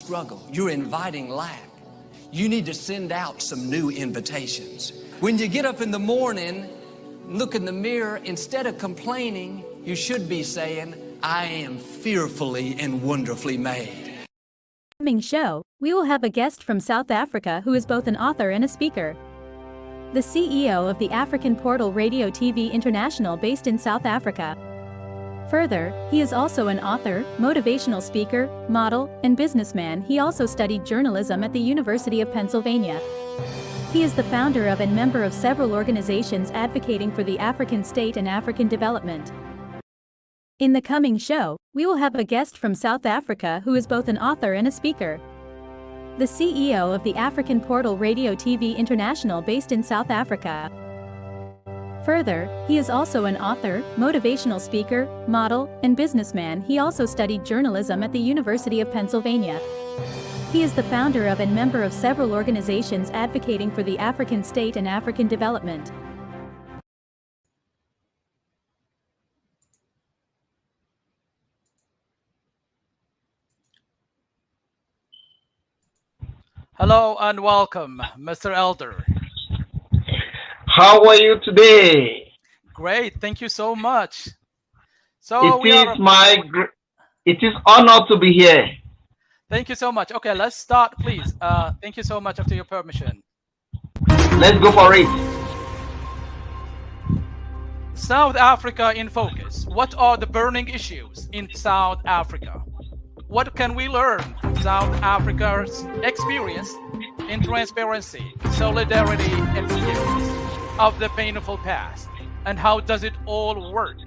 struggle. You're inviting lack. You need to send out some new invitations. When you get up in the morning, look in the mirror, instead of complaining, you should be saying, I am fearfully and wonderfully made. Coming show, we will have a guest from South Africa who is both an author and a speaker. The CEO of the African Portal Radio TV International based in South Africa. Further, he is also an author, motivational speaker, model, and businessman. He also studied journalism at the University of Pennsylvania. He is the founder of and member of several organizations advocating for the African state and African development. In the coming show, we will have a guest from South Africa who is both an author and a speaker. The CEO of the African Portal Radio TV International based in South Africa. Further, he is also an author, motivational speaker, model, and businessman. He also studied journalism at the University of Pennsylvania. He is the founder of and member of several organizations advocating for the African state and African development. Hello and welcome, Mr. Elder. How are you today? Great, thank you so much. So it is honor to be here. Thank you so much. Okay, let's start, please. Thank you so much. After your permission, let's go for it. South Africa in focus. What are the burning issues in South Africa? What can we learn from South Africa's experience in transparency, solidarity, and forgiveness of the painful past? And how does it all work?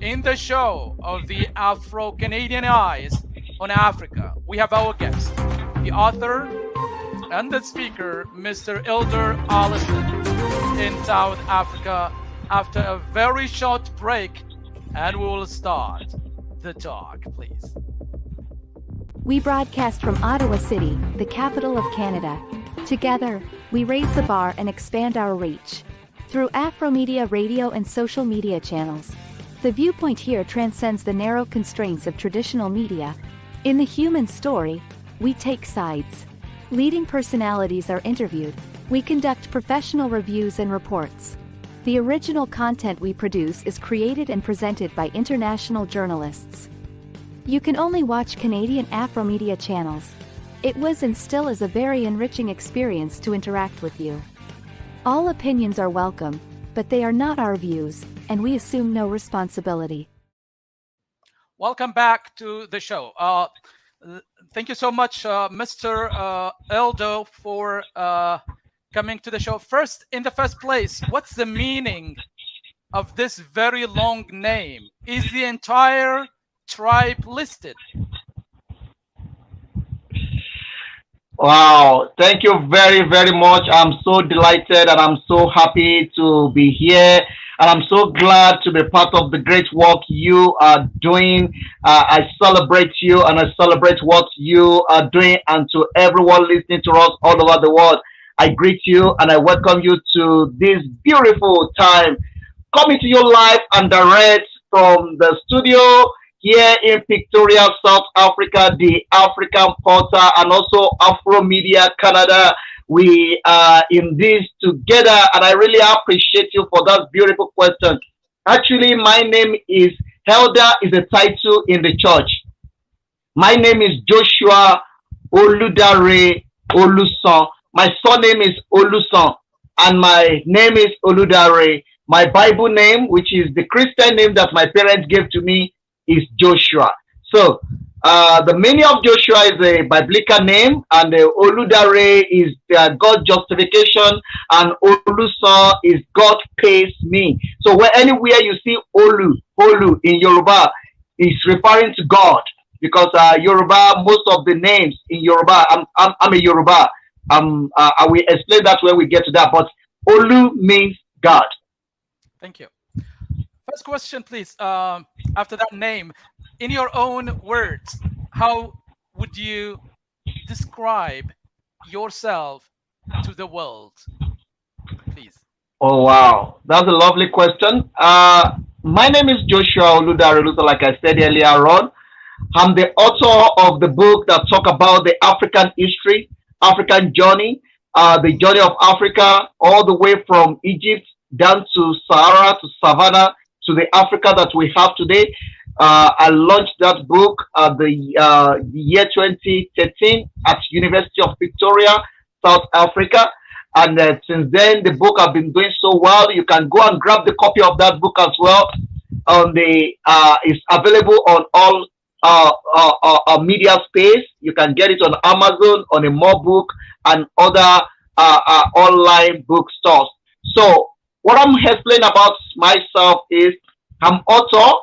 In the show of the Afro-Canadian Eyes on Africa, we have our guest, the author and the speaker, Mr.ELDER OLUSAN, in South Africa, after a very short break, and we will start the talk, please. We broadcast from Ottawa City, the capital of Canada. Together, we raise the bar and expand our reach. Through Afromedia radio and social media channels. The viewpoint here transcends the narrow constraints of traditional media. In the human story, we take sides. Leading personalities are interviewed. We conduct professional reviews and reports. The original content we produce is created and presented by international journalists. You can only watch Canadian Afromedia channels. It was and still is a very enriching experience to interact with you. All opinions are welcome, but they are not our views, and we assume no responsibility. Welcome back to the show. Thank you so much, Mr. Eldo, for coming to the show. First, in the first place, what's the meaning of this very long name? Is the entire tribe listed? Wow, thank you very, very much. I'm so delighted and I'm so happy to be here. And I'm so glad to be part of the great work you are doing. I celebrate you and I celebrate what you are doing. And to everyone listening to us all over the world, I greet you and I welcome you to this beautiful time. Coming to you live and direct from the studio here in Pretoria, South Africa, the African Portal, and also Afromedia Canada. We are in this together, and I really appreciate you for that beautiful question. Actually, my name is Elder, is a title in the church. My name is Joshua Oludare OLUSAN. My surname is Olusan, and my name is Oludare. My Bible name, which is the Christian name that my parents gave to me, is Joshua. So the meaning of Joshua is a biblical name, and Oludare is God's justification, and Olusan is God pays me. So anywhere you see Olu in Yoruba, is referring to God, because Yoruba, most of the names in Yoruba, I'm a Yoruba. I will explain that when we get to that, but Olu means God. Thank you. First question, please. After that name, in your own words, how would you describe yourself to the world, please? Oh, wow. That's a lovely question. My name is Joshua Oludare OLUSAN, like I said earlier on. I'm the author of the book that talk about the African history, African journey, the journey of Africa, all the way from Egypt down to Sahara, to Savannah, to the Africa that we have today. I launched that book the year 2013 at University of Victoria, South Africa. And since then, the book has been doing so well. You can go and grab the copy of that book as well. It's available on all media space. You can get it on Amazon, on a Book, and other online bookstores. So what I'm explaining about myself is I'm author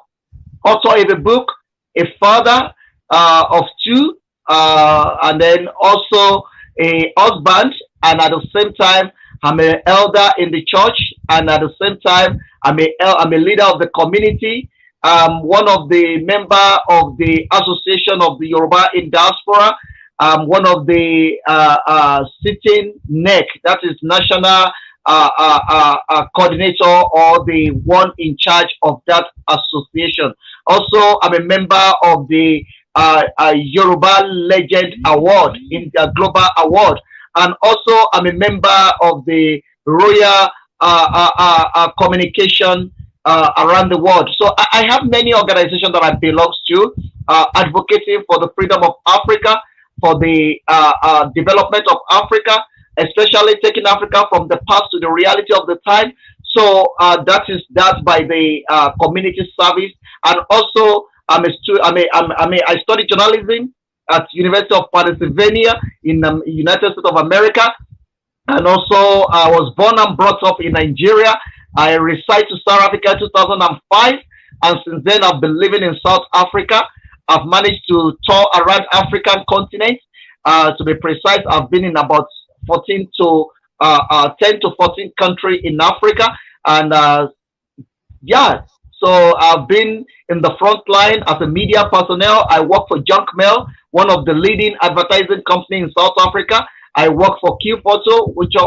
of a book, a father of two, and then also a husband, and at the same time I'm an elder in the church, and at the same time I'm a leader of the community. One of the member of the Association of the Yoruba in Diaspora. One of the sitting NEC, that is National Coordinator, or the one in charge of that association. Also, I'm a member of the Yoruba Legend Award, in the Global Award, and also I'm a member of the Royal Communication around the world. So I have many organizations that I belong to, advocating for the freedom of Africa, for the development of Africa, especially taking Africa from the past to the reality of the time. So that by the community service, and also I studied journalism at University of Pennsylvania in the United States of America, and also I was born and brought up in Nigeria. I reside to South Africa in 2005, and since then I've been living in South Africa. I've managed to tour around African continent. To be precise, I've been in about 10 to 14 countries in Africa, and so I've been in the front line as a media personnel. I work for Junk Mail, one of the leading advertising companies in South Africa. I work for Q Photo, which is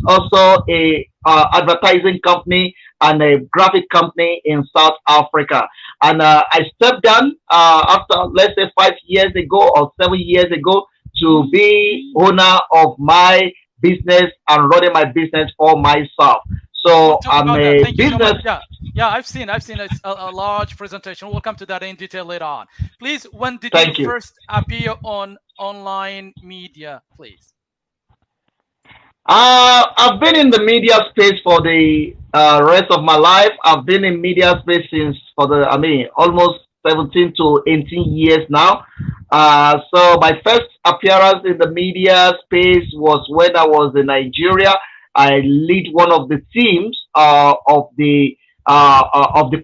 also a advertising company and a graphic company in South Africa. And I stepped down after, let's say, 5 years ago or 7 years ago, to be owner of my business and running my business for myself. So I'm a business. Yeah, I've seen it's a large presentation. We'll come to that in detail later on. Please, when did you first appear on online media, please? I've been in the media space for the rest of my life. I've been in media space since almost 17 to 18 years now. So my first appearance in the media space was when I was in Nigeria. I lead one of the teams of the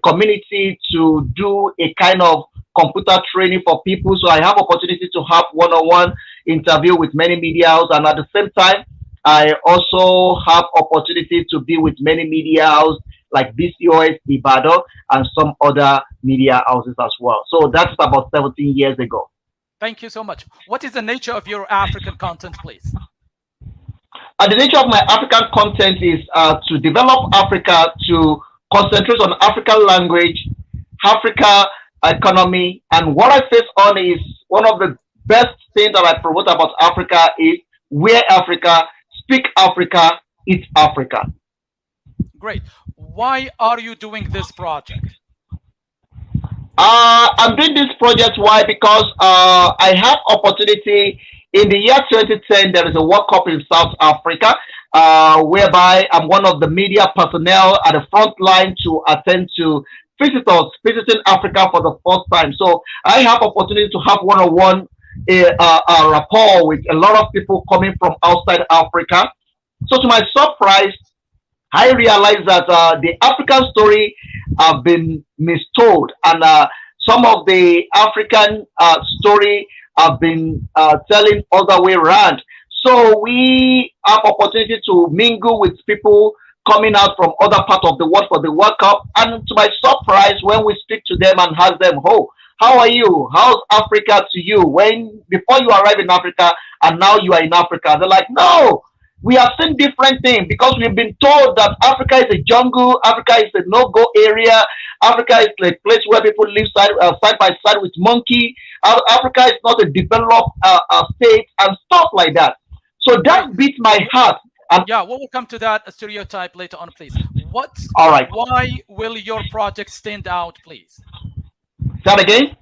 community to do a kind of computer training for people. So I have opportunity to have one-on-one interview with many media houses, and at the same time, I also have opportunity to be with many media houses like BCOS, Ibadan, and some other media houses as well. So that's about 17 years ago. Thank you so much. What is the nature of your African content, please? The nature of my African content is to develop Africa, to concentrate on African language, Africa economy, and what I face on is one of the best things that I promote about Africa is wear Africa, speak Africa, eat Africa. Great. Why are you doing this project? I'm doing this project. Why? Because I have opportunity. In the year 2010, there is a World Cup in South Africa, whereby I'm one of the media personnel at the front line to attend to visitors visiting Africa for the first time. So I have opportunity to have one-on-one rapport with a lot of people coming from outside Africa. So to my surprise, I realized that the African story have been mistold, and some of the African story have been telling other way around. So we have opportunity to mingle with people coming out from other parts of the world for the World Cup. And to my surprise, when we speak to them and ask them, "Oh, how are you? How's Africa to you?" When before you arrive in Africa and now you are in Africa, they're like, "No, we have seen different things because we've been told that Africa is a jungle, Africa is a no-go area, Africa is a place where people live side by side with monkey. Africa is not a developed state and stuff like that. So that beats my heart. Yeah, we will come to that stereotype later on, please. All right. Why will your project stand out, please? Say that again?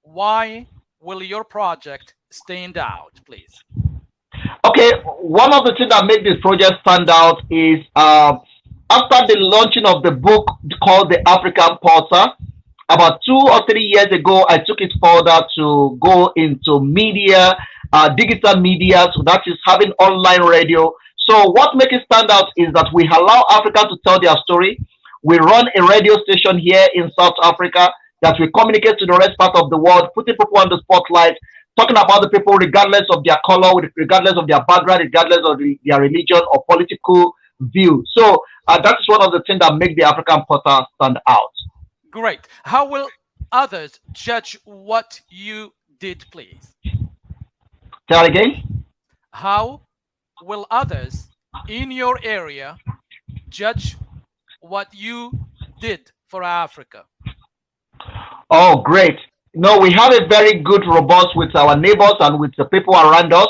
Why will your project stand out, please? Okay, one of the things that make this project stand out is after the launching of the book called The African Porter, about 2 or 3 years ago, I took it further to go into media, digital media, so that is having online radio. So what makes it stand out is that we allow Africa to tell their story. We run a radio station here in South Africa that we communicate to the rest part of the world, putting people on the spotlight, talking about the people regardless of their color, regardless of their background, regardless of their religion or political view. So that is one of the things that make the African Porter stand out. Great. How will others judge what you did, please? Say that again? How will others in your area judge what you did for Africa? Oh, great. No, we have a very good robust with our neighbors and with the people around us.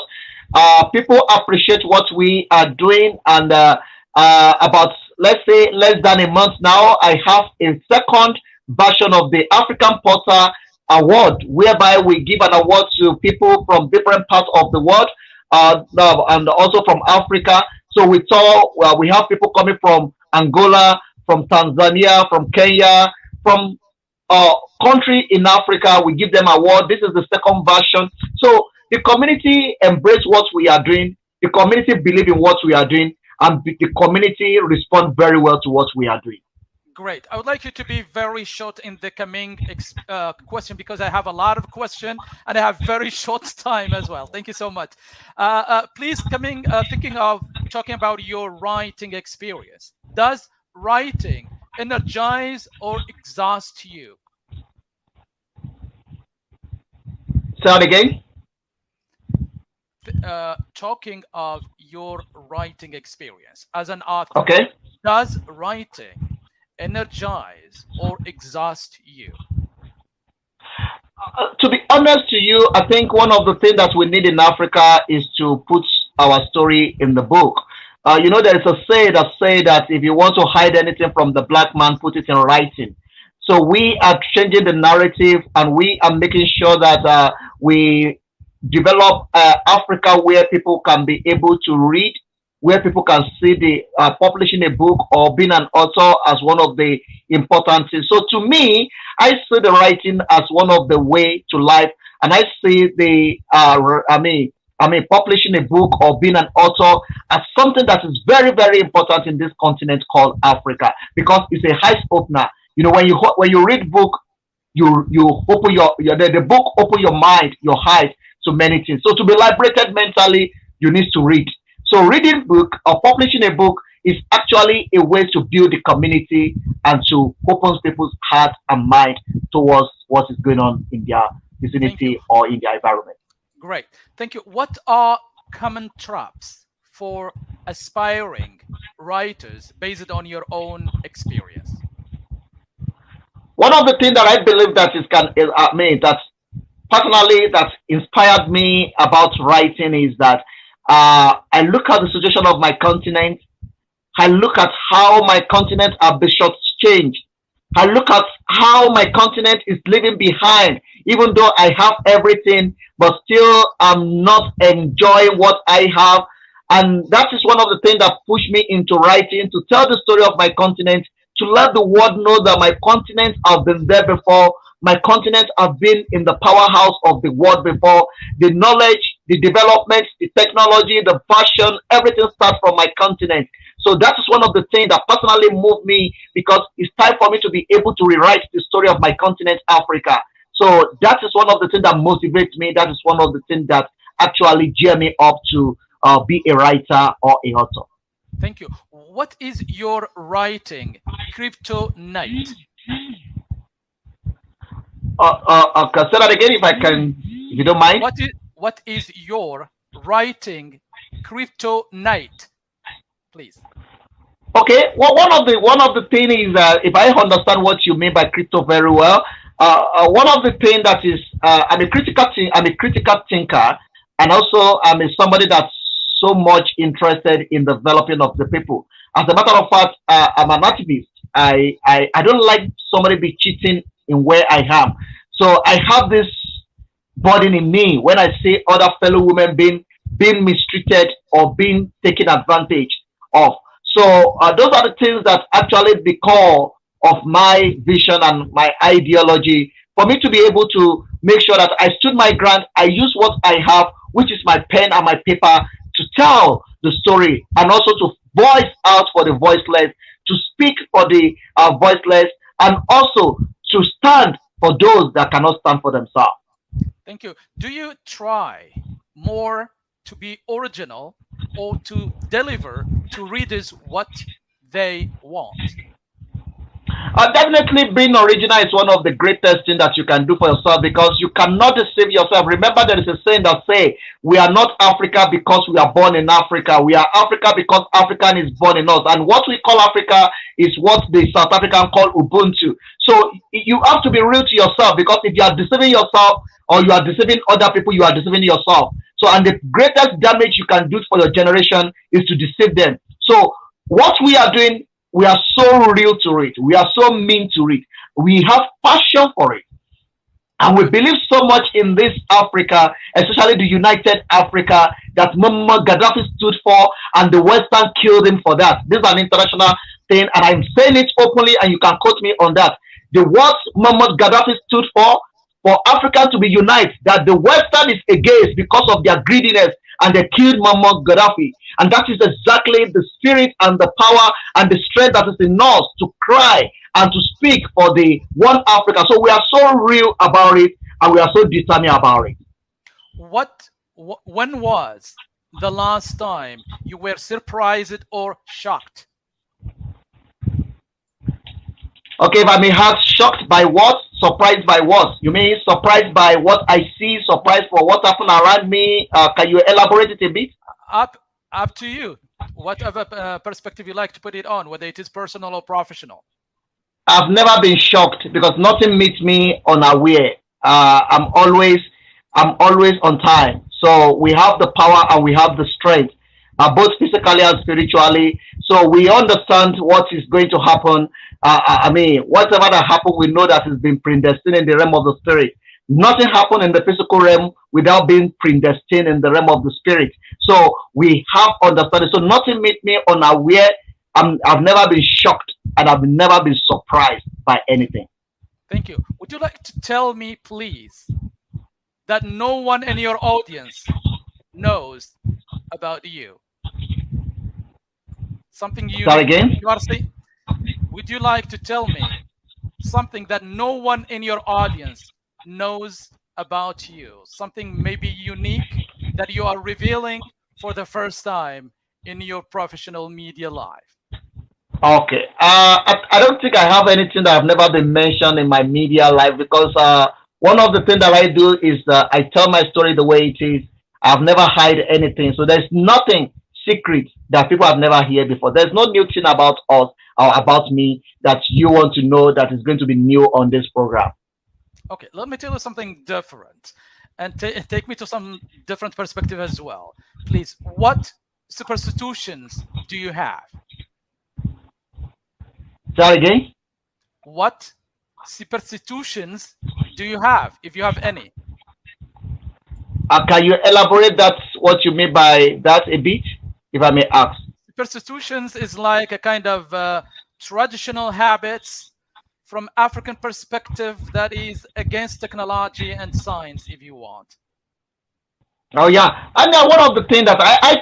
People appreciate what we are doing, and about, let's say, less than a month now, I have a second version of the African Porter Award, whereby we give an award to people from different parts of the world, and also from Africa. So we have people coming from Angola, from Tanzania, from Kenya, from country in Africa. We give them award. This is the second version. So the community embrace what we are doing. The community believe in what we are doing, and the community respond very well to what we are doing. Great. I would like you to be very short in the coming question, because I have a lot of questions and I have very short time as well. Thank you so much. Please, thinking of talking about your writing experience. Does writing energize or exhaust you? Say that again? Talking of your writing experience as an author. Okay. Does writing energize or exhaust you? To be honest to you, I think one of the things that we need in Africa is to put our story in the book. You know, there is a say that if you want to hide anything from the black man, put it in writing. So we are changing the narrative, and we are making sure that we develop Africa where people can be able to read, where people can see the publishing a book or being an author as one of the important things. So to me, I see the writing as one of the way to life, and I see the publishing a book or being an author as something that is very, very important in this continent called Africa, because it's a heart opener. You know, when you read book, you open the book open your mind, your heart to many things. So to be liberated mentally, you need to read. So reading book or publishing a book is actually a way to build the community and to open people's heart and mind towards what is going on in their vicinity or in their environment. Great. Thank you. What are common traps for aspiring writers based on your own experience? One of the things that I believe that that inspired me about writing is that I look at the situation of my continent. I look at how my continent are being shortchanged. I look at how my continent is leaving behind, even though I have everything, but still I'm not enjoying what I have. And that is one of the things that pushed me into writing, to tell the story of my continent, to let the world know that my continent have been there before. My continent have been in the powerhouse of the world before. The knowledge, the development, the technology, the fashion, everything starts from my continent. So that is one of the things that personally moved me, because it's time for me to be able to rewrite the story of my continent, Africa. So that is one of the things that motivates me. That is one of the things that actually gear me up to be a writer or a author. Thank you. What is your writing kryptonite? Say that again if I can, if you don't mind. What is your writing crypto night, please? Okay. Well, one of the thing is if I understand what you mean by crypto very well, one of the thing that is I'm a critical thinker, and also I'm somebody that's so much interested in developing of the people. As a matter of fact, I'm an activist. I don't like somebody be cheating in where I am. So I have this burden in me when I see other fellow women being mistreated or being taken advantage of. So those are the things that actually the core of my vision and my ideology for me to be able to make sure that I stood my ground. I use what I have, which is my pen and my paper, to tell the story and also to voice out for the voiceless, to speak for the voiceless, and also to stand for those that cannot stand for themselves. Thank you. Do you try more to be original or to deliver to readers what they want? Definitely being original is one of the greatest things that you can do for yourself, because you cannot deceive yourself. Remember, there is a saying that say we are not Africa because we are born in Africa. We are Africa because African is born in us. And what we call Africa is what the South African call Ubuntu. So you have to be real to yourself, because if you are deceiving yourself or you are deceiving other people, you are deceiving yourself. So, and the greatest damage you can do for your generation is to deceive them. So what we are doing, we are so real to it. We are so mean to it. We have passion for it. And we believe so much in this Africa, especially the United Africa, that Muammar Gaddafi stood for, and the Western killed him for that. This is an international thing, and I'm saying it openly, and you can quote me on that. The what Muammar Gaddafi stood for Africa to be united, that the Western is against because of their greediness, and they killed Muammar Gaddafi. And that is exactly the spirit and the power and the strength that is in us to cry and to speak for the one Africa. So we are so real about it, and we are so determined about it. When was the last time you were surprised or shocked? Okay, if I may have, shocked by what? Surprised by what? You mean surprised by what I see, surprised for what happened around me? Can you elaborate it a bit? Up to you. Whatever perspective you like to put it on, whether it is personal or professional. I've never been shocked, because nothing meets me unaware. I'm always on time. So we have the power and we have the strength, both physically and spiritually. So we understand what is going to happen. I mean, whatever that happens, we know that it's been predestined in the realm of the spirit. Nothing happened in the physical realm without being predestined in the realm of the spirit. So we have understanding. So nothing made me unaware. I've never been shocked, and I've never been surprised by anything. Thank you. Would you like to tell me, please, that no one in your audience knows about you? Something you are saying? Would you like to tell me something that no one in your audience knows about you? Something maybe unique that you are revealing for the first time in your professional media life? Okay. I don't think I have anything that I've never been mentioned in my media life, because one of the things that I do is I tell my story the way it is. I've never hide anything. So there's nothing secret that people have never heard before. There's no new thing about us or about me that you want to know that is going to be new on this program. Okay, let me tell you something different, and take me to some different perspective as well. Please, what superstitions do you have? Say again? What superstitions do you have, if you have any? Can you elaborate that, what you mean by that a bit, if I may ask? Superstitions is like a kind of traditional habits from African perspective that is against technology and science, if you want. Oh yeah, and one of the things that I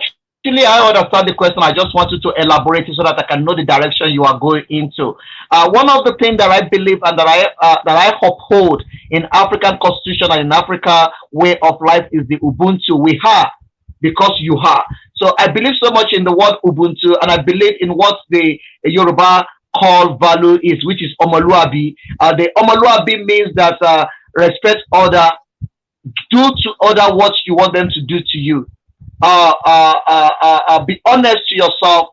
understand the question. I just want you to elaborate it so that I can know the direction you are going into. One of the things that I believe and that I uphold in African constitution and in Africa way of life is the Ubuntu. We are because you are. So I believe so much in the word Ubuntu, and I believe in what the Yoruba call value is, which is Omoluabi. The Omoluabi means that respect other, do to other what you want them to do to you. be honest to yourself,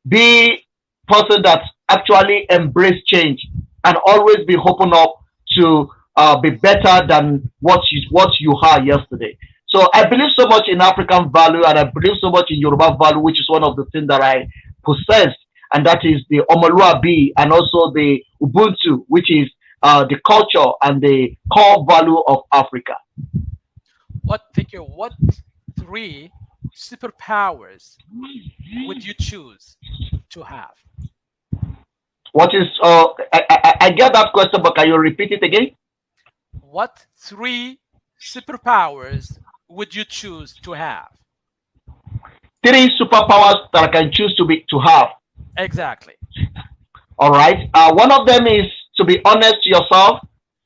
be person that actually embrace change, and always be open up to be better than what you are yesterday. So I believe so much in African value, and I believe so much in Yoruba value, which is one of the things that I possess, and that is the Omoluabi and also the Ubuntu, which is the culture and the core value of Africa. What three superpowers would you choose to have? What is I get that question, but can you repeat it again? What three superpowers would you choose to have? Three superpowers that I can choose to have. Exactly. All right. One of them is to be honest to yourself,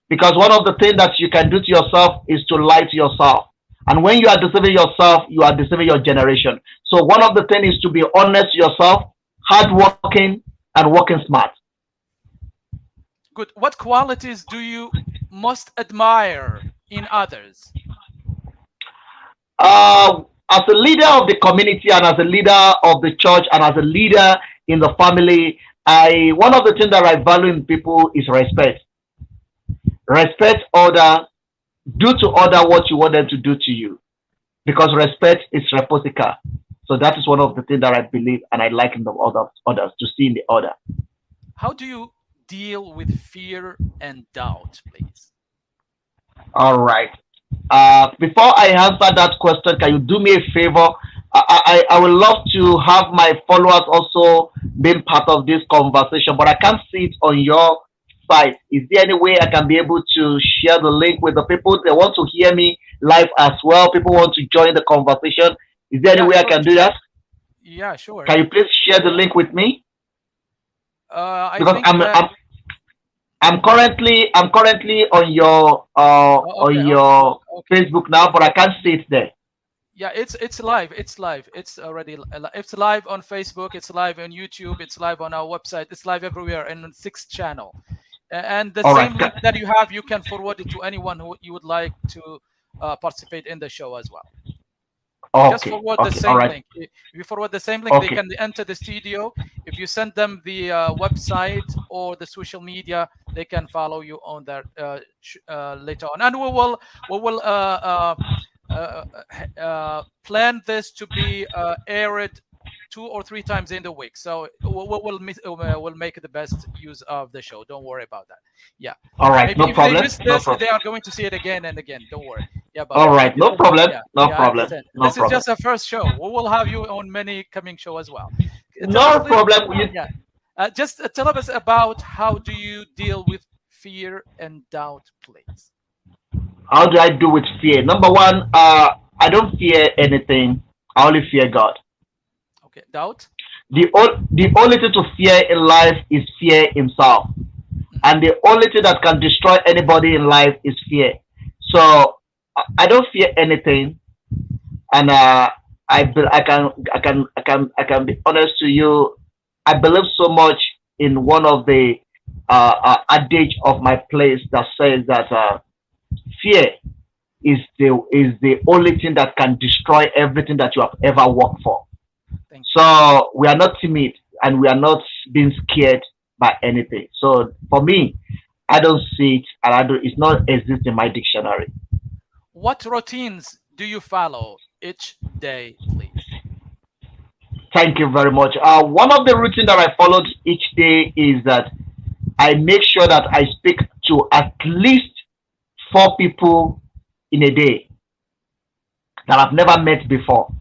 because one of the things that you can do to yourself is to lie to yourself. And when you are deceiving yourself, you are deceiving your generation. So one of the things is to be honest to yourself, hardworking, and working smart. Good. What qualities do you most admire in others? As a leader of the community, and as a leader of the church, and as a leader in the family, one of the things that I value in people is respect. Respect others. Do to other what you want them to do to you, because respect is reciprocal. So that is one of the things that I believe and I like in the others to see in the other. How do you deal with fear and doubt, please? All right. Before I answer that question, can you do me a favor? I would love to have my followers also being part of this conversation, but I can't see it on your site. Is there any way I can be able to share the link with the people? They want to hear me live as well. People want to join the conversation. Is there any way I can do that? Yeah, sure. Can you please share the link with me? Because I'm currently on your Facebook now, but I can't see it there. Yeah, it's live. It's live. It's already it's live on Facebook. It's live on YouTube. It's live on our website. It's live everywhere and on 6th channel. And the same link that you have, you can forward it to anyone who you would like to participate in the show as well. Okay. Just forward the same link. If you forward the same link, they can enter the studio. If you send them the website or the social media, they can follow you on that later on. And we will plan this to be aired 2 or 3 times in the week. So we'll make the best use of the show. Don't worry about that. Yeah. All right. Maybe No problem. They miss this, they are going to see it again and again. Don't worry. Yeah. But all right. No problem. No problem. This is just a first show. We will have you on many coming shows as well. No problem. Yeah. Just tell us about how do you deal with fear and doubt, please. How do I do with fear? Number one, I don't fear anything. I only fear God. Okay. Doubt? The only thing to fear in life is fear himself. And the only thing that can destroy anybody in life is fear. So I don't fear anything. And I can be honest to you. I believe so much in one of the adage of my place that says that fear is the only thing that can destroy everything that you have ever worked for. So we are not timid and we are not being scared by anything. So for me, I don't see it, and it's not exist in my dictionary. What routines do you follow each day, please? Thank you very much. One of the routines that I followed each day is that I make sure that I speak to at least 4 people in a day that I've never met before.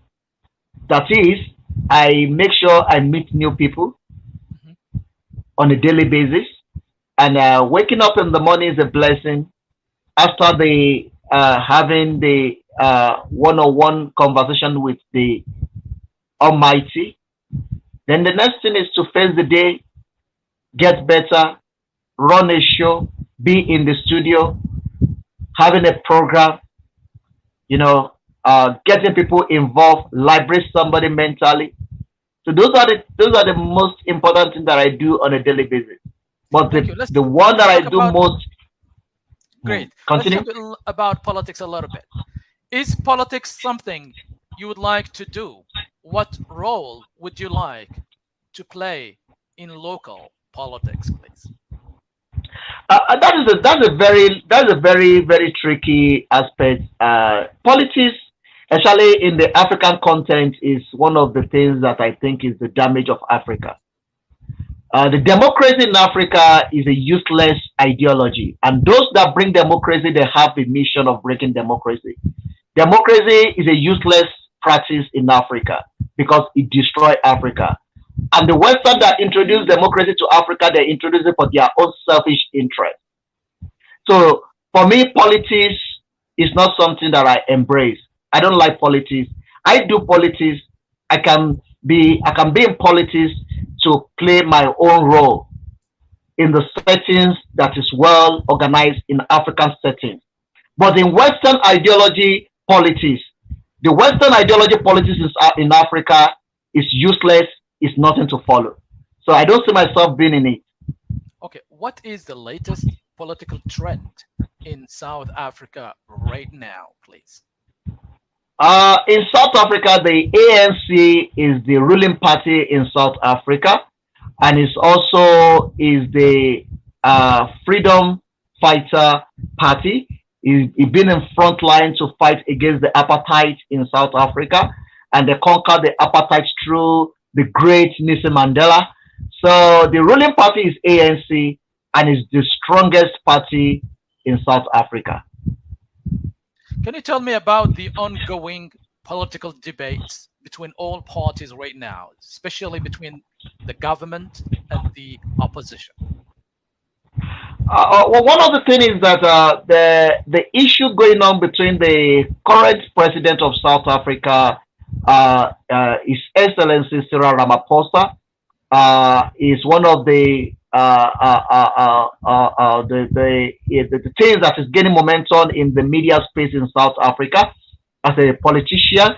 That is, I make sure I meet new people on a daily basis. And waking up in the morning is a blessing. After the having the one-on-one conversation with the Almighty, then the next thing is to face the day, get better, run a show, be in the studio, having a program, getting people involved, liberate somebody mentally. So those are the most important things that I do on a daily basis. But the one that I do most. Great. Continue. Let's talk about politics a little bit. Is politics something you would like to do? What role would you like to play in local politics, please? That's a very tricky aspect. Politics, especially in the African content, is one of the things that I think is the damage of Africa. The democracy in Africa is a useless ideology, and those that bring democracy, they have the mission of breaking democracy. Democracy is a useless practice in Africa because it destroys Africa. And the Western that introduced democracy to Africa, they introduced it for their own selfish interest. So for me, politics is not something that I embrace. I don't like politics. I do politics. I can be in politics to play my own role in the settings that is well organized in African settings. But in Western ideology politics, the Western ideology politics in Africa is useless, is nothing to follow. So I don't see myself being in it. Okay, what is the latest political trend in South Africa right now, please? In South Africa, the ANC is the ruling party in South Africa, and it's also is the Freedom Fighter Party. It's been in front line to fight against the apartheid in South Africa, and they conquered the apartheid through the great Nelson Mandela. So the ruling party is ANC, and is the strongest party in South Africa. Can you tell me about the ongoing political debates between all parties right now, especially between the government and the opposition? Well, one of the things is that the issue going on between the current president of South Africa, His Excellency Cyril Ramaphosa, is one of the things that is gaining momentum in the media space in South Africa as a politician.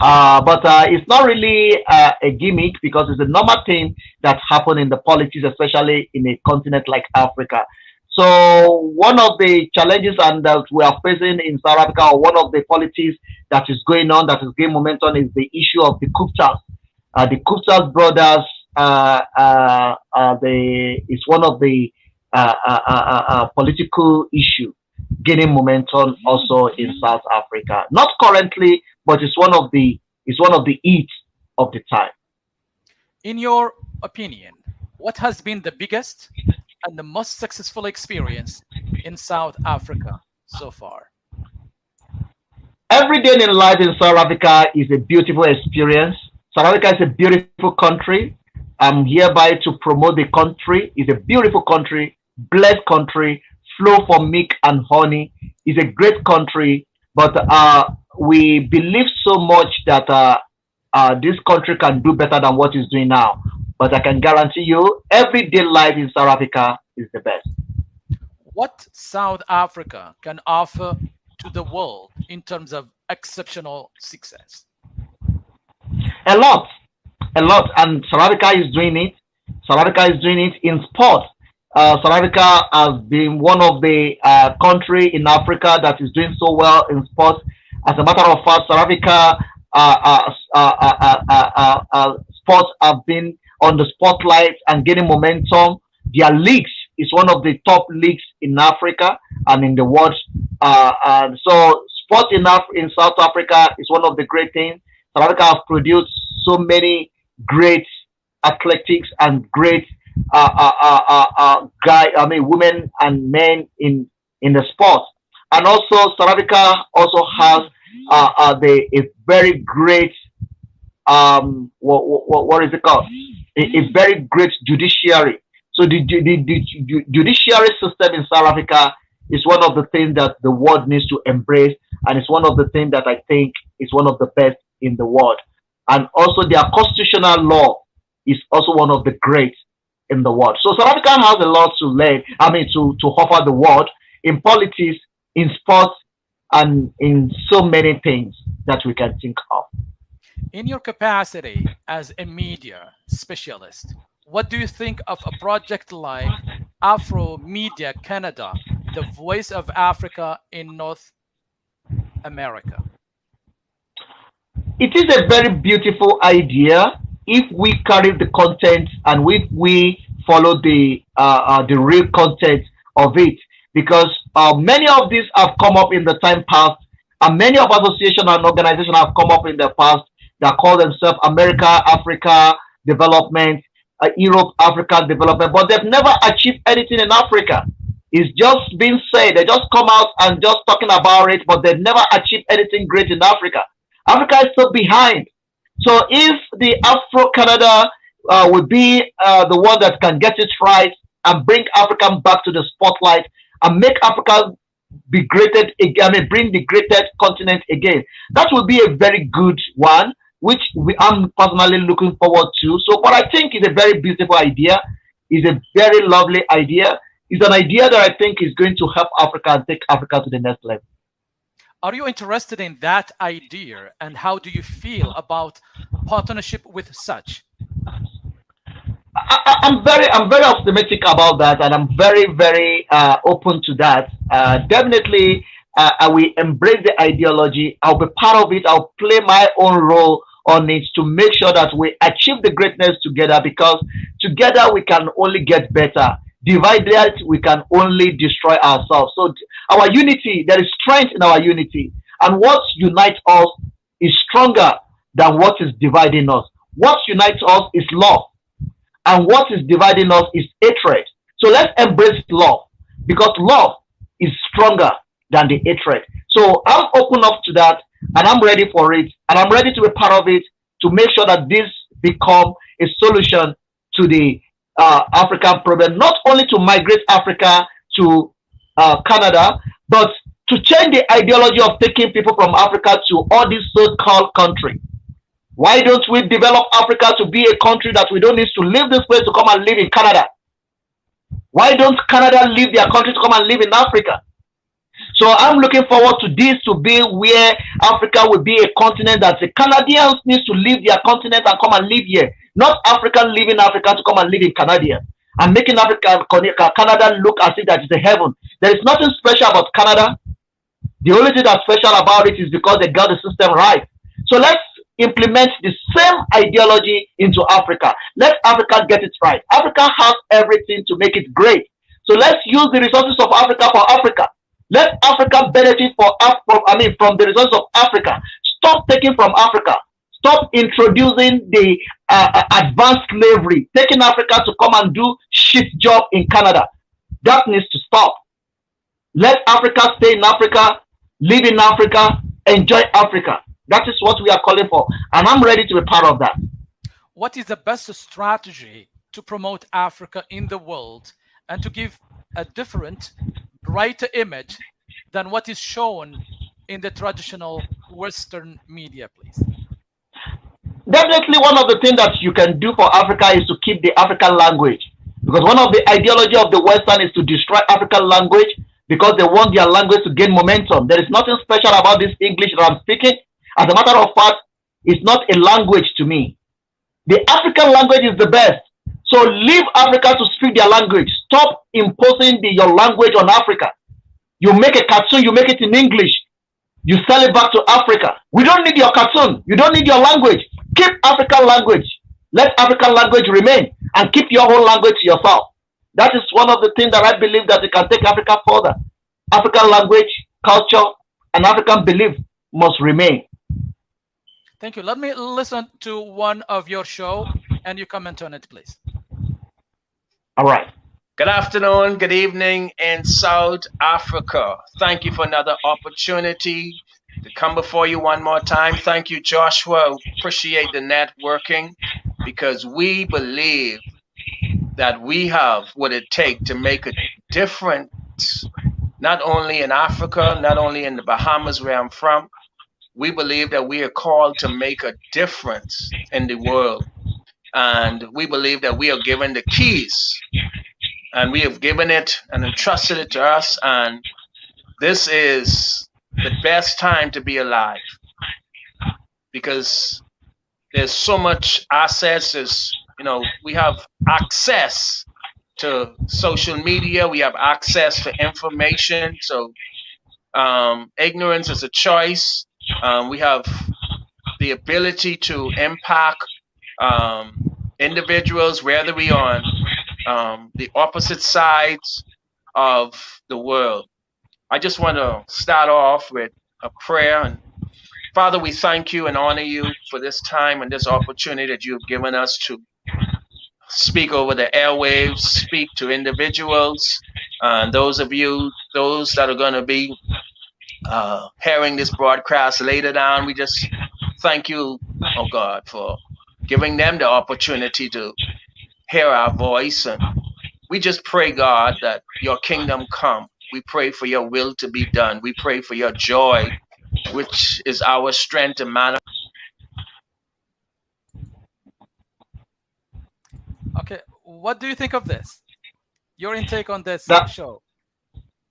But it's not really a gimmick because it's a normal thing that happens in the politics, especially in a continent like Africa. So one of the challenges and that we are facing in South Africa, or one of the politics that is going on, that is gaining momentum, is the issue of the Kuptas. The Kuptas brothers, it's one of the political issue gaining momentum also in South Africa. Not currently, but it's one of the eats of the time. In your opinion, what has been the biggest and the most successful experience in South Africa so far? Every day in life in South Africa is a beautiful experience. South Africa is a beautiful country. I'm hereby to promote the country. It's a beautiful country, blessed country, flow for milk and honey. It's a great country, but we believe so much that this country can do better than what it's doing now. But I can guarantee you, everyday life in South Africa is the best. What South Africa can offer to the world in terms of exceptional success? A lot, and South Africa is doing it. South Africa is doing it in sport. South Africa has been one of the country in Africa that is doing so well in sport. As a matter of fact, South Africa sports have been on the spotlight and gaining momentum. Their leagues is one of the top leagues in Africa and in the world. So sport in South Africa is one of the great things. South Africa has produced so many great athletics and great women and men in the sport. And also South Africa also has a very great what is it called? A very great judiciary. So the judiciary system in South Africa is one of the things that the world needs to embrace, and it's one of the things that I think is one of the best in the world. And also their constitutional law is also one of the great in the world. So South Africa has a lot to learn, to offer the world in politics, in sports, and in so many things that we can think of. In your capacity as a media specialist, what do you think of a project like Afro Media Canada, the voice of Africa in North America? it is a very beautiful idea if we carry the content and if we follow the real content of it, because many of these have come up in the time past, and many of associations and organizations have come up in the past that call themselves America, Africa Development, Europe, Africa Development, but they've never achieved anything in Africa. It's just been said. They just come out and just talking about it, but they've never achieved anything great in Africa. Africa is still behind. So if the Afro-Canada would be the one that can get it right and bring Africa back to the spotlight and make Africa be greated again, I mean, bring the greatest continent again, that would be a very good one, which I'm personally looking forward to. So, but I think it's a very beautiful idea. It's a very lovely idea. It's an idea that I think is going to help Africa and take Africa to the next level. Are you interested in that idea, and how do you feel about partnership with such? I'm very optimistic about that, and I'm very open to that. Definitely, I will embrace the ideology. I'll be part of it. I'll play my own role on it to make sure that we achieve the greatness together, because together we can only get better. Divided, we can only destroy ourselves. So our unity, there is strength in our unity. And what unites us is stronger than what is dividing us. What unites us is love. And what is dividing us is hatred. So let's embrace love, because love is stronger than the hatred. So I'm open up to that, and I'm ready for it. And I'm ready to be part of it to make sure that this become a solution to the African problem, not only to migrate Africa to Canada, but to change the ideology of taking people from Africa to all these so-called countries. Why don't we develop Africa to be a country that we don't need to leave this place to come and live in Canada? Why don't Canada leave their country to come and live in Africa? So I'm looking forward to this to be where Africa will be a continent that the Canadians need to leave their continent and come and live here. Not African leaving Africa to come and live in Canada and making Africa Canada look as if that is a heaven. There is nothing special about Canada. The only thing that's special about it is because they got the system right. So let's implement the same ideology into Africa. Let Africa get it right. Africa has everything to make it great. So let's use the resources of Africa for Africa. Let Africa benefit from the resources of Africa. Stop taking from Africa. Stop introducing the advanced slavery, taking Africa to come and do shit job in Canada. That needs to stop. Let Africa stay in Africa, live in Africa, enjoy Africa. That is what we are calling for, and I'm ready to be part of that. What is the best strategy to promote Africa in the world and to give a different, brighter image than what is shown in the traditional Western media, please? Definitely one of the things that you can do for Africa is to keep the African language. Because one of the ideology of the Western is to destroy African language because they want their language to gain momentum. There is nothing special about this English that I'm speaking. As a matter of fact, it's not a language to me. The African language is the best. So leave Africa to speak their language. Stop imposing your language on Africa. You make a cartoon, you make it in English. You sell it back to Africa. We don't need your cartoon. You don't need your language. Keep African language. Let African language remain and keep your own language to yourself. That is one of the things that I believe that it can take Africa further. African language, culture, and African belief must remain. Thank you. Let me listen to one of your show and you comment on it, please. All right. Good afternoon, good evening in South Africa. Thank you for another opportunity to come before you one more time. Thank you, Joshua. Appreciate the networking because we believe that we have what it takes to make a difference, not only in Africa, not only in the Bahamas where I'm from. We believe that we are called to make a difference in the world. And we believe that we are given the keys. And we have given it and entrusted it to us. And this is the best time to be alive. Because there's so much assets. There's, we have access to social media. We have access to information. So ignorance is a choice. We have the ability to impact individuals, whether we on the opposite sides of the world. I just want to start off with a prayer. And Father, we thank you and honor you for this time and this opportunity that you've given us to speak over the airwaves, speak to individuals, and those that are going to be hearing this broadcast later down. We just thank you, oh God, for giving them the opportunity to hear our voice. And we just pray, God, that your kingdom come. We pray for your will to be done. We pray for your joy, which is our strength and manner. Okay, what do you think of this? Your intake on this show?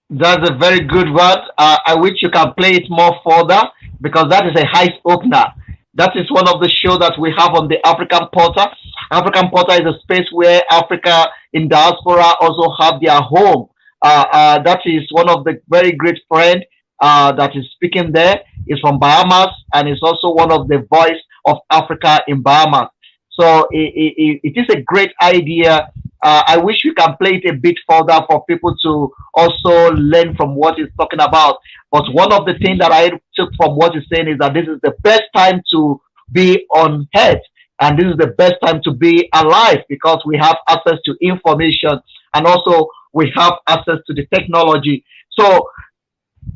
That's a very good one. I wish you can play it more further, because that is a high opener. That is one of the shows that we have on the African Portal. African Portal is a space where Africa in diaspora also have their home. That is one of the very great friends that is speaking there. Is from Bahamas, and is also one of the voice of Africa in Bahamas. So it is a great idea. I wish we can play it a bit further for people to also learn from what he's talking about. But one of the things that I took from what he's saying is that this is the best time to be on earth, and this is the best time to be alive, because we have access to information, and also we have access to the technology. So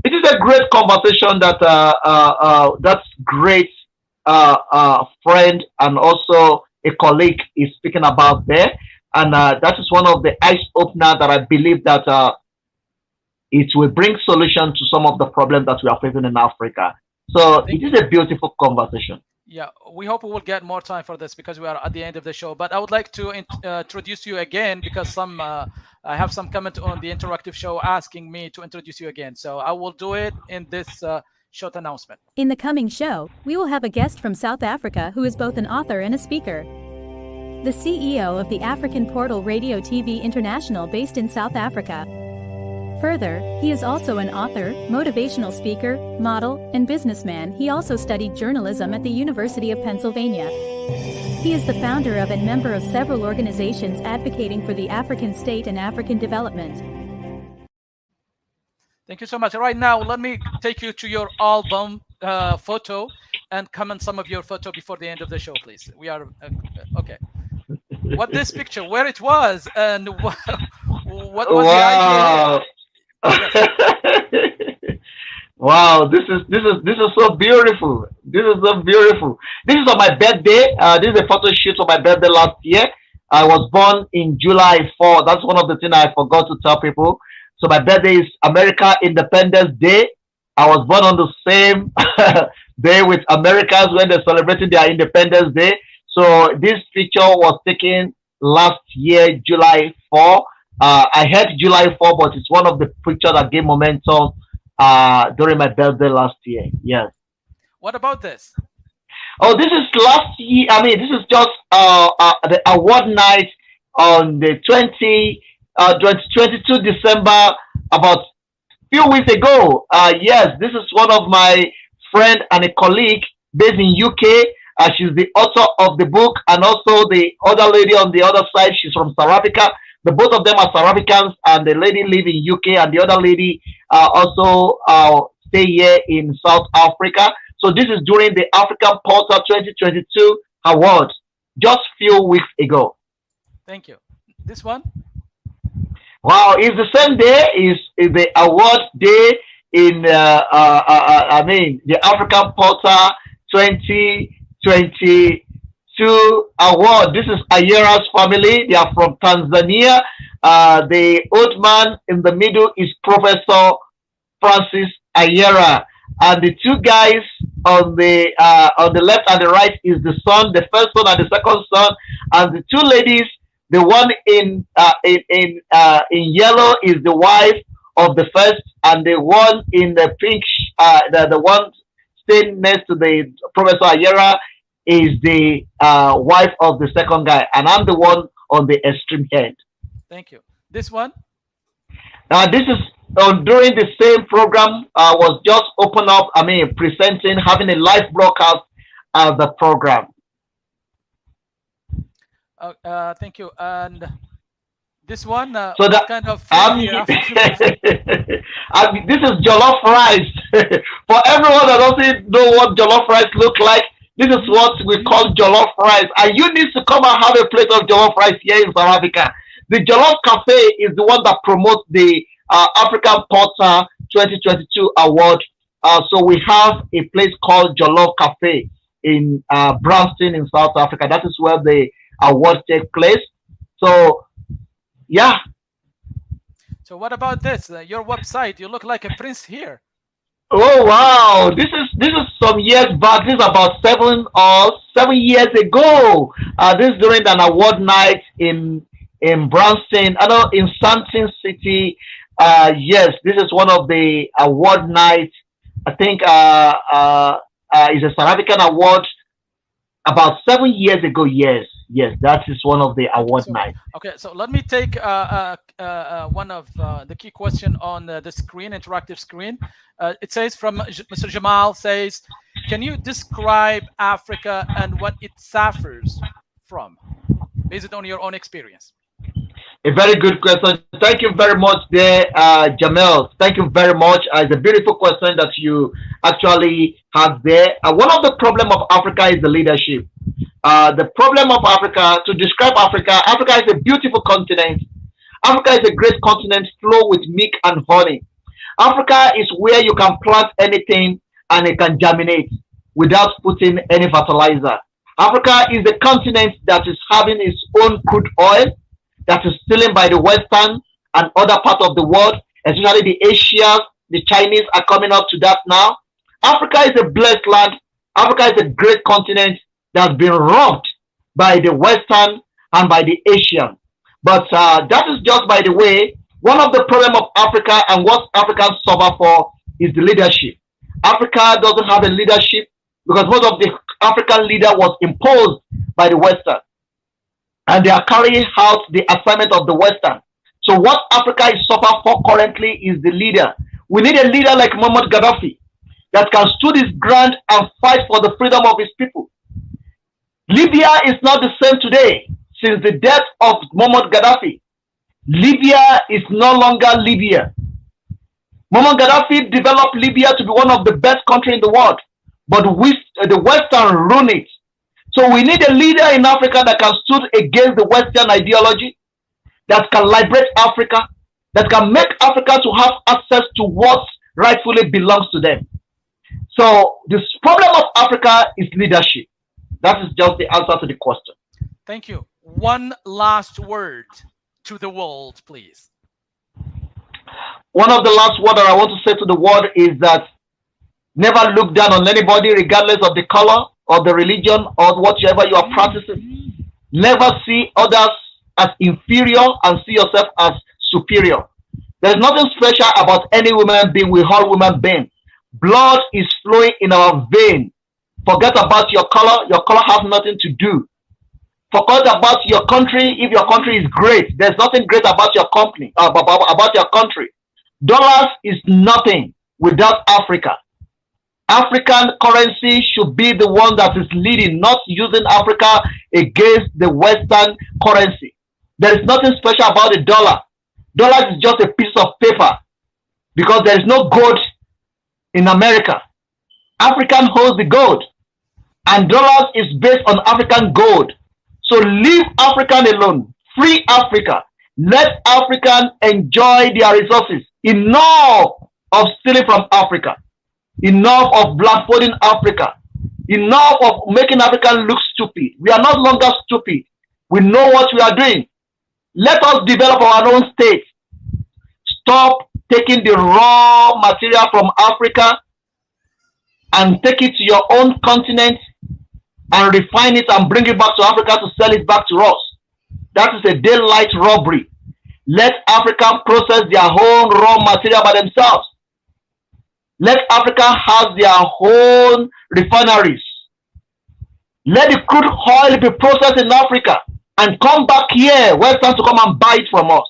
it is a great conversation that that's great friend and also a colleague is speaking about there. And that is one of the eye opener that I believe that it will bring solution to some of the problems that we are facing in Africa. So it is a beautiful conversation. Yeah, we hope we will get more time for this, because we are at the end of the show. But I would like to introduce you again, because I have some comment on the interactive show asking me to introduce you again. So I will do it in this short announcement. In the coming show, we will have a guest from South Africa who is both an author and a speaker. The CEO of the African Portal Radio TV International based in South Africa. Further, he is also an author, motivational speaker, model, and businessman. He also studied journalism at the University of Pennsylvania. He is the founder of and member of several organizations advocating for the African state and African development. Thank you so much. Right now, let me take you to your album photo and comment some of your photo before the end of the show, please. We are okay. What this picture, where it was, and what was the idea here? Wow, this is so beautiful. This is so beautiful. This is on my birthday. This is a photo shoot on my birthday last year. I was born in July 4. That's one of the things I forgot to tell people. So my birthday is America Independence Day. I was born on the same day with Americans when they're celebrating their Independence Day. So this picture was taken last year, July 4. I had July 4, but it's one of the pictures that gave momentum during my birthday last year. Yes. What about this? Oh, this is last year. I mean, this is just the award night on the 22 December, about a few weeks ago. Yes, this is one of my friend and a colleague based in UK. She's the author of the book, and also the other lady on the other side, she's from South Africa. The both of them are South Africans, and the lady live in UK, and the other lady also stay here in South Africa. So this is during the African Portal 2022 Awards, just few weeks ago. Thank you. This one? Wow, it's the same day. Is the award day in I mean the African Portal 2022 award. This is Ayera's family. They are from Tanzania. The old man in the middle is Professor Francis Ayera, and the two guys on the left and the right is the son, the first son and the second son, and the two ladies. The one in yellow is the wife of the first, and the one in the pink, the one staying next to the Professor Ayera is the wife of the second guy, and I'm the one on the extreme head. Thank you. This one? This is during the same program. Was just open up. I mean, presenting, having a live broadcast the program. Thank you. And this one, so that kind of food here this is jollof rice. For everyone that doesn't know what jollof rice look like, this is what we call jollof rice. And you need to come and have a plate of jollof rice here in South Africa. The Jollof Cafe is the one that promotes the African Porter 2022 award. So we have a place called Jollof Cafe in Brownston in South Africa. That is where the award takes place. So, yeah. So what about this? Your website, you look like a prince here. Oh wow! This is some years back. This is about 7 years ago. This is during an award night in Brownston. I know in Sandton City. Yes, this is one of the award nights. I think it's a South African award about 7 years ago. Yes, that is one of the award nights. Okay, so let me take one of the key question on the screen, interactive screen. It says from Mr. Jamal says, can you describe Africa and what it suffers from, based on your own experience? A very good question. Thank you very much there, Jamel. Thank you very much. It's a beautiful question that you actually have there. One of the problems of Africa is the leadership. The problem of Africa, to describe Africa, Africa is a beautiful continent. Africa is a great continent flow with milk and honey. Africa is where you can plant anything and it can germinate without putting any fertilizer. Africa is the continent that is having its own crude oil that is stolen by the Western and other parts of the world, especially the Asians, the Chinese are coming up to that now. Africa is a blessed land. Africa is a great continent that's been robbed by the Western and by the Asian. But that is just by the way. One of the problems of Africa and what Africans suffer for is the leadership. Africa doesn't have a leadership because most of the African leader was imposed by the Western. And they are carrying out the assignment of the Western. So what Africa is suffering for currently is the leader. We need a leader like Muammar Gaddafi that can stand his ground and fight for the freedom of his people. Libya is not the same today. Since the death of Muammar Gaddafi, Libya is no longer Libya. Muammar Gaddafi developed Libya to be one of the best countries in the world, but the Western ruined it. So we need a leader in Africa that can stand against the Western ideology, that can liberate Africa, that can make Africa to have access to what rightfully belongs to them. So the problem of Africa is leadership. That is just the answer to the question. Thank you. One last word to the world, please. One of the last words that I want to say to the world is that never look down on anybody regardless of the color or the religion or whatever you are practicing. Never see others as inferior and see yourself as superior. There's nothing special about any human being. We all human beings. Blood is flowing in our vein. Forget about your color. Your color has nothing to do. Forget about your country. If your country is great, there's nothing great about your company, about your country. Dollars is nothing without Africa. African currency should be the one that is leading, not using Africa against the Western currency. There is nothing special about the dollar. Dollar is just a piece of paper because there is no gold in America. African holds the gold, and dollars is based on African gold. So leave African alone. Free Africa. Let Africans enjoy their resources. Enough of stealing from Africa. Enough of blindfolding Africa. Enough of making Africans look stupid. We are no longer stupid. We know what we are doing. Let us develop our own state. Stop taking the raw material from Africa and take it to your own continent and refine it and bring it back to Africa to sell it back to us. That is a daylight robbery. Let Africa process their own raw material by themselves. Let Africa have their own refineries. Let the crude oil be processed in Africa and come back here, Western to come and buy it from us.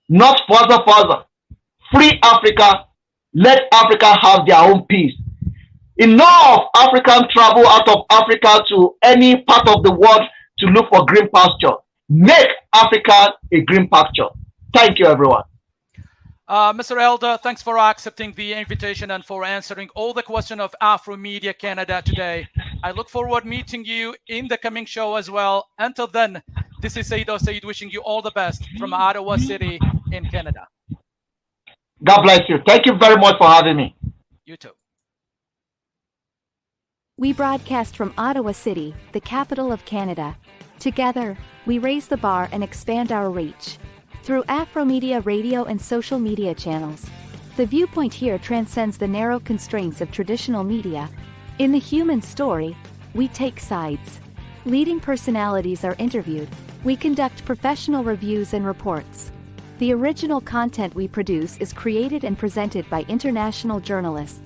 Not further. Free Africa. Let Africa have their own peace. Enough African travel out of Africa to any part of the world to look for green pasture. Make Africa a green pasture. Thank you, everyone. Mr. Elder, thanks for accepting the invitation and for answering all the questions of Afro Media Canada today. I look forward meeting you in the coming show as well. Until then, this is Said wishing you all the best from Ottawa City in Canada. God bless you. Thank you very much for having me. You too. We broadcast from Ottawa City, the capital of Canada. Together, we raise the bar and expand our reach. Through Afromedia radio and social media channels. The viewpoint here transcends the narrow constraints of traditional media. In the human story, we take sides. Leading personalities are interviewed. We conduct professional reviews and reports. The original content we produce is created and presented by international journalists.